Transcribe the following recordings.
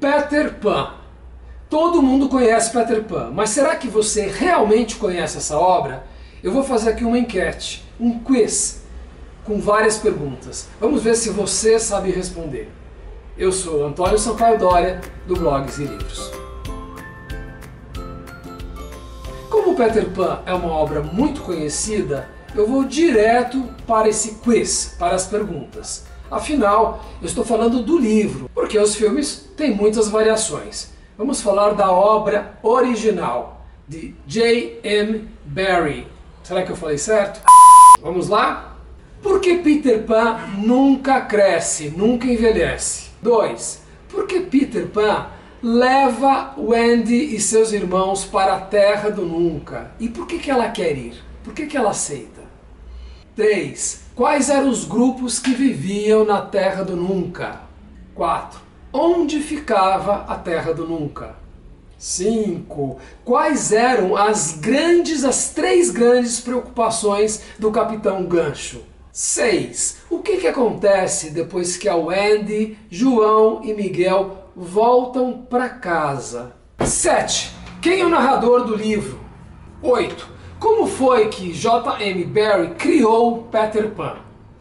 Peter Pan. Todo mundo conhece Peter Pan, mas será que você realmente conhece essa obra? Eu vou fazer aqui uma enquete, um quiz, com várias perguntas. Vamos ver se você sabe responder. Eu sou Antônio Sampaio Doria, do Blogs e Livros. Como Peter Pan é uma obra muito conhecida, eu vou direto para esse quiz, para as perguntas. Afinal, eu estou falando do livro, porque os filmes têm muitas variações. Vamos falar da obra original, de J.M. Barrie. Será que eu falei certo? Vamos lá? Por que Peter Pan nunca cresce, nunca envelhece? 2. Por que Peter Pan leva Wendy e seus irmãos para a Terra do Nunca? E por que ela quer ir? Por que ela aceita? 3. Quais eram os grupos que viviam na Terra do Nunca? 4. Onde ficava a Terra do Nunca? 5. Quais eram as três grandes preocupações do Capitão Gancho? 6. O que acontece depois que a Wendy, João e Miguel voltam para casa? 7. Quem é o narrador do livro? 8. Como foi que J.M. Barrie criou Peter Pan?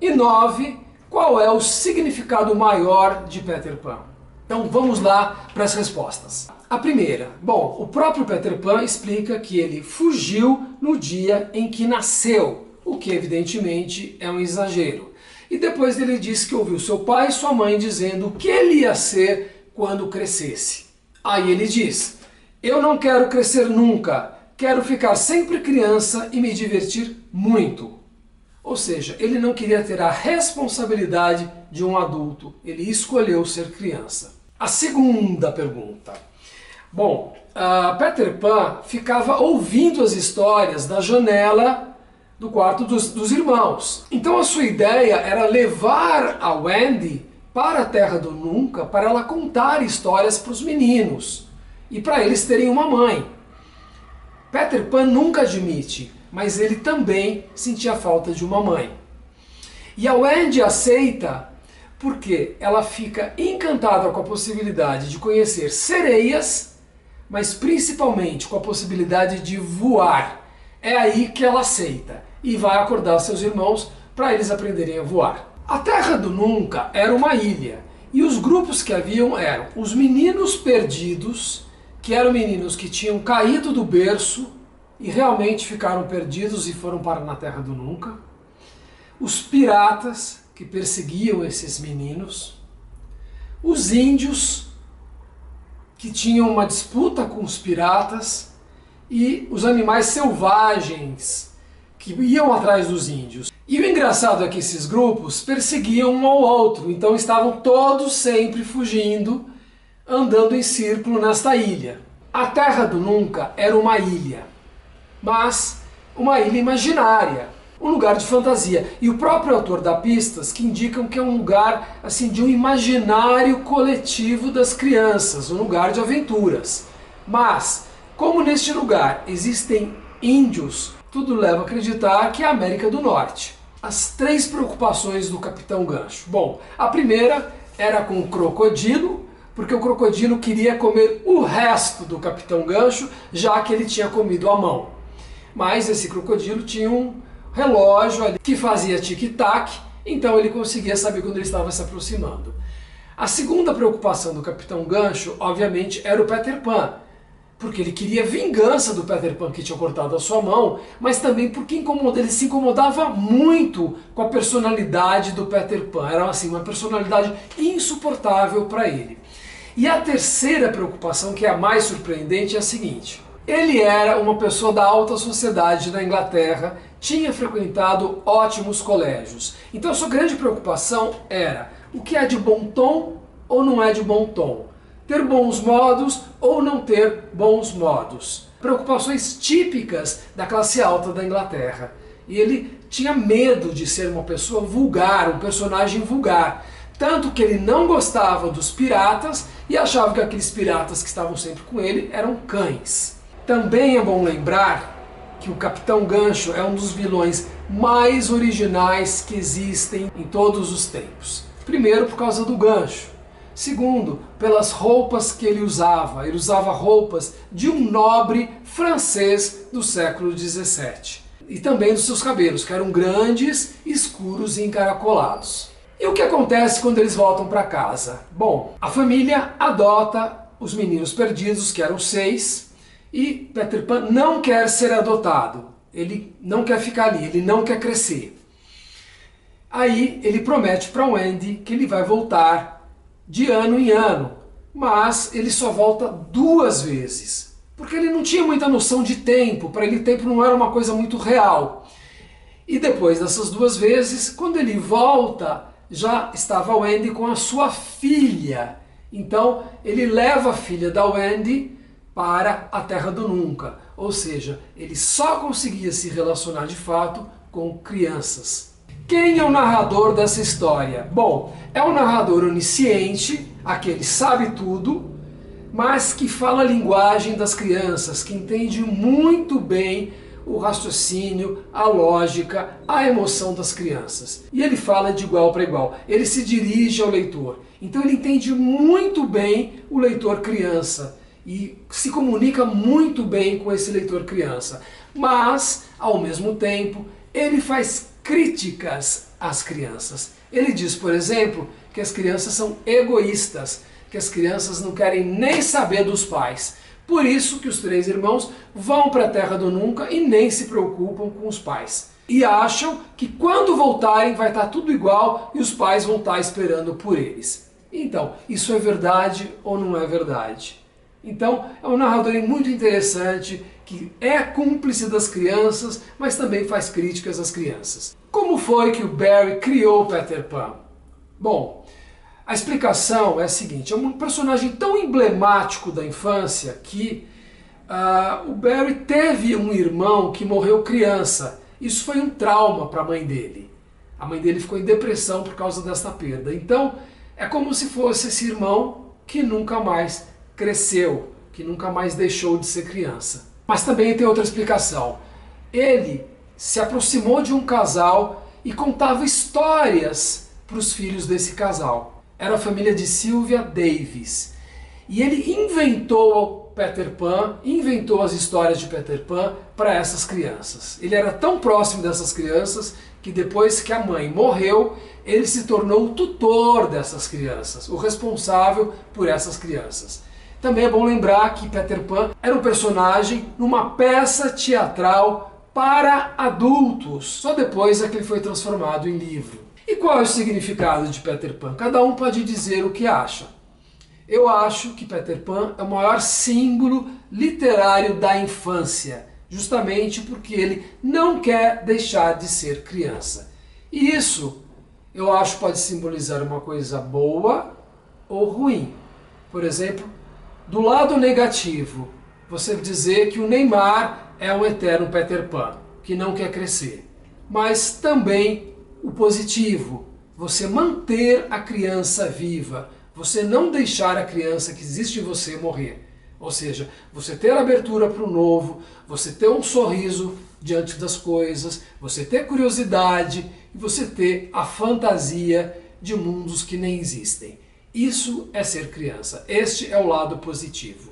E 9. Qual é o significado maior de Peter Pan? Então vamos lá para as respostas. A primeira, bom, o próprio Peter Pan explica que ele fugiu no dia em que nasceu, o que evidentemente é um exagero. E depois ele disse que ouviu seu pai e sua mãe dizendo o que ele ia ser quando crescesse. Aí ele diz: eu não quero crescer nunca, quero ficar sempre criança e me divertir muito. Ou seja, ele não queria ter a responsabilidade de um adulto, ele escolheu ser criança. A segunda pergunta. Bom, Peter Pan ficava ouvindo as histórias da janela do quarto dos irmãos. Então a sua ideia era levar a Wendy para a Terra do Nunca para ela contar histórias para os meninos e para eles terem uma mãe. Peter Pan nunca admite, mas ele também sentia falta de uma mãe. E a Wendy aceita porque ela fica encantada com a possibilidade de conhecer sereias, mas principalmente com a possibilidade de voar. É aí que ela aceita e vai acordar seus irmãos para eles aprenderem a voar. A Terra do Nunca era uma ilha e os grupos que haviam eram os meninos perdidos, que eram meninos que tinham caído do berço e realmente ficaram perdidos e foram parar na Terra do Nunca. Os piratas, que perseguiam esses meninos. Os índios, que tinham uma disputa com os piratas. E os animais selvagens, que iam atrás dos índios. E o engraçado é que esses grupos perseguiam um ao outro, então estavam todos sempre fugindo, andando em círculo nesta ilha. A Terra do Nunca era uma ilha, mas uma ilha imaginária, um lugar de fantasia. E o próprio autor dá pistas que indicam que é um lugar assim de um imaginário coletivo das crianças, um lugar de aventuras. Mas, como neste lugar existem índios, tudo leva a acreditar que é a América do Norte. As três preocupações do Capitão Gancho. Bom, a primeira era com o crocodilo, porque o crocodilo queria comer o resto do Capitão Gancho, já que ele tinha comido a mão. Mas esse crocodilo tinha um relógio ali que fazia tic-tac, então ele conseguia saber quando ele estava se aproximando. A segunda preocupação do Capitão Gancho, obviamente, era o Peter Pan, porque ele queria vingança do Peter Pan que tinha cortado a sua mão, mas também porque ele se incomodava muito com a personalidade do Peter Pan. Era assim, uma personalidade insuportável para ele. E a terceira preocupação, que é a mais surpreendente, é a seguinte: ele era uma pessoa da alta sociedade na Inglaterra, tinha frequentado ótimos colégios. Então a sua grande preocupação era o que é de bom tom ou não é de bom tom. Ter bons modos ou não ter bons modos. Preocupações típicas da classe alta da Inglaterra. E ele tinha medo de ser uma pessoa vulgar, um personagem vulgar. Tanto que ele não gostava dos piratas e achava que aqueles piratas que estavam sempre com ele eram cães. Também é bom lembrar que o Capitão Gancho é um dos vilões mais originais que existem em todos os tempos. Primeiro por causa do gancho. Segundo, pelas roupas que ele usava. Ele usava roupas de um nobre francês do século XVII. E também dos seus cabelos, que eram grandes, escuros e encaracolados. E o que acontece quando eles voltam para casa? Bom, a família adota os meninos perdidos, que eram 6, e Peter Pan não quer ser adotado. Ele não quer ficar ali, ele não quer crescer. Aí ele promete para Wendy que ele vai voltar de ano em ano, mas ele só volta 2 vezes, porque ele não tinha muita noção de tempo, para ele tempo não era uma coisa muito real. E depois dessas 2 vezes, quando ele volta, já estava Wendy com a sua filha. Então ele leva a filha da Wendy para a Terra do Nunca, ou seja, ele só conseguia se relacionar de fato com crianças. Quem é o narrador dessa história? Bom, é um narrador onisciente, aquele sabe tudo, mas que fala a linguagem das crianças, que entende muito bem o raciocínio, a lógica, a emoção das crianças. E ele fala de igual para igual, ele se dirige ao leitor. Então ele entende muito bem o leitor criança e se comunica muito bem com esse leitor criança. Mas, ao mesmo tempo, ele faz críticas às crianças. Ele diz, por exemplo, que as crianças são egoístas, que as crianças não querem nem saber dos pais. Por isso que os 3 irmãos vão para a Terra do Nunca e nem se preocupam com os pais. E acham que quando voltarem vai estar tudo igual e os pais vão estar esperando por eles. Então, isso é verdade ou não é verdade? Então, é um narrador muito interessante, que é cúmplice das crianças, mas também faz críticas às crianças. Como foi que o Barry criou Peter Pan? Bom, a explicação é a seguinte: é um personagem tão emblemático da infância que o Barry teve um irmão que morreu criança. Isso foi um trauma para a mãe dele. A mãe dele ficou em depressão por causa dessa perda. Então, é como se fosse esse irmão que nunca mais cresceu, que nunca mais deixou de ser criança. Mas também tem outra explicação. Ele se aproximou de um casal e contava histórias para os filhos desse casal. Era a família de Sylvia Davis. E ele inventou Peter Pan, inventou as histórias de Peter Pan para essas crianças. Ele era tão próximo dessas crianças que depois que a mãe morreu, ele se tornou o tutor dessas crianças, o responsável por essas crianças. Também é bom lembrar que Peter Pan era um personagem numa peça teatral para adultos. Só depois é que ele foi transformado em livro. E qual é o significado de Peter Pan? Cada um pode dizer o que acha. Eu acho que Peter Pan é o maior símbolo literário da infância, justamente porque ele não quer deixar de ser criança. E isso, eu acho, pode simbolizar uma coisa boa ou ruim. Por exemplo, do lado negativo, você dizer que o Neymar é um eterno Peter Pan, que não quer crescer. Mas também o positivo, você manter a criança viva, você não deixar a criança que existe em você morrer. Ou seja, você ter abertura para o novo, você ter um sorriso diante das coisas, você ter curiosidade e você ter a fantasia de mundos que nem existem. Isso é ser criança. Este é o lado positivo.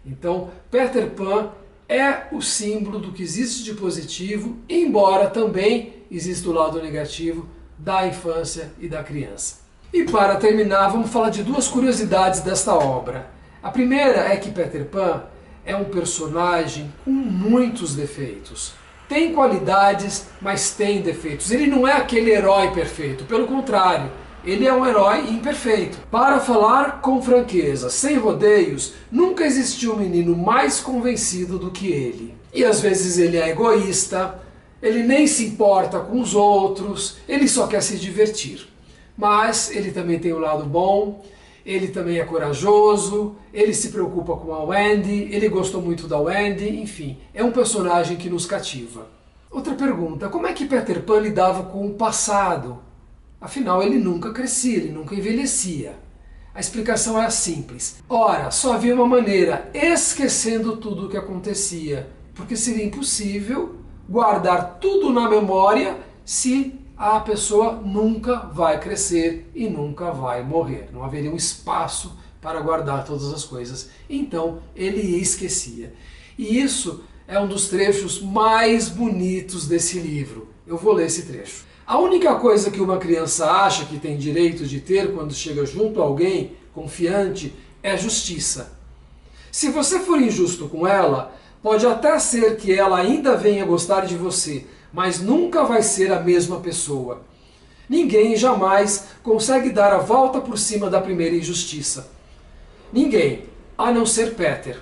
Então, Peter Pan é o símbolo do que existe de positivo, embora também exista o lado negativo da infância e da criança. E para terminar, vamos falar de 2 curiosidades desta obra. A primeira é que Peter Pan é um personagem com muitos defeitos. Tem qualidades, mas tem defeitos. Ele não é aquele herói perfeito, pelo contrário, ele é um herói imperfeito. Para falar com franqueza, sem rodeios, nunca existiu um menino mais convencido do que ele. E às vezes ele é egoísta, ele nem se importa com os outros, ele só quer se divertir. Mas ele também tem o lado bom, ele também é corajoso, ele se preocupa com a Wendy, ele gostou muito da Wendy, enfim, é um personagem que nos cativa. Outra pergunta, como é que Peter Pan lidava com o passado? Afinal, ele nunca crescia, ele nunca envelhecia. A explicação é simples. Ora, só havia uma maneira, esquecendo tudo o que acontecia, porque seria impossível guardar tudo na memória se a pessoa nunca vai crescer e nunca vai morrer. Não haveria um espaço para guardar todas as coisas. Então ele esquecia. E isso é um dos trechos mais bonitos desse livro. Eu vou ler esse trecho. A única coisa que uma criança acha que tem direito de ter quando chega junto a alguém confiante é justiça. Se você for injusto com ela, pode até ser que ela ainda venha gostar de você, mas nunca vai ser a mesma pessoa. Ninguém jamais consegue dar a volta por cima da primeira injustiça. Ninguém, a não ser Peter.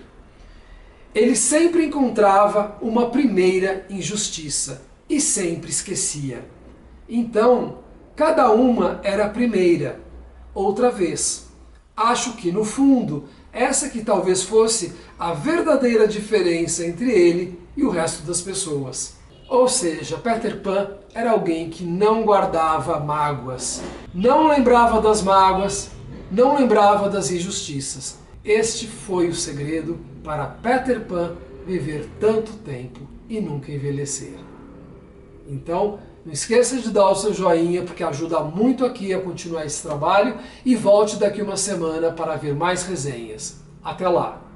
Ele sempre encontrava uma primeira injustiça e sempre esquecia. Então, cada uma era a primeira, outra vez. Acho que, no fundo, essa que talvez fosse a verdadeira diferença entre ele e o resto das pessoas. Ou seja, Peter Pan era alguém que não guardava mágoas, não lembrava das mágoas, não lembrava das injustiças. Este foi o segredo para Peter Pan viver tanto tempo e nunca envelhecer. Então, não esqueça de dar o seu joinha, porque ajuda muito aqui a continuar esse trabalho, e volte daqui uma semana para ver mais resenhas. Até lá!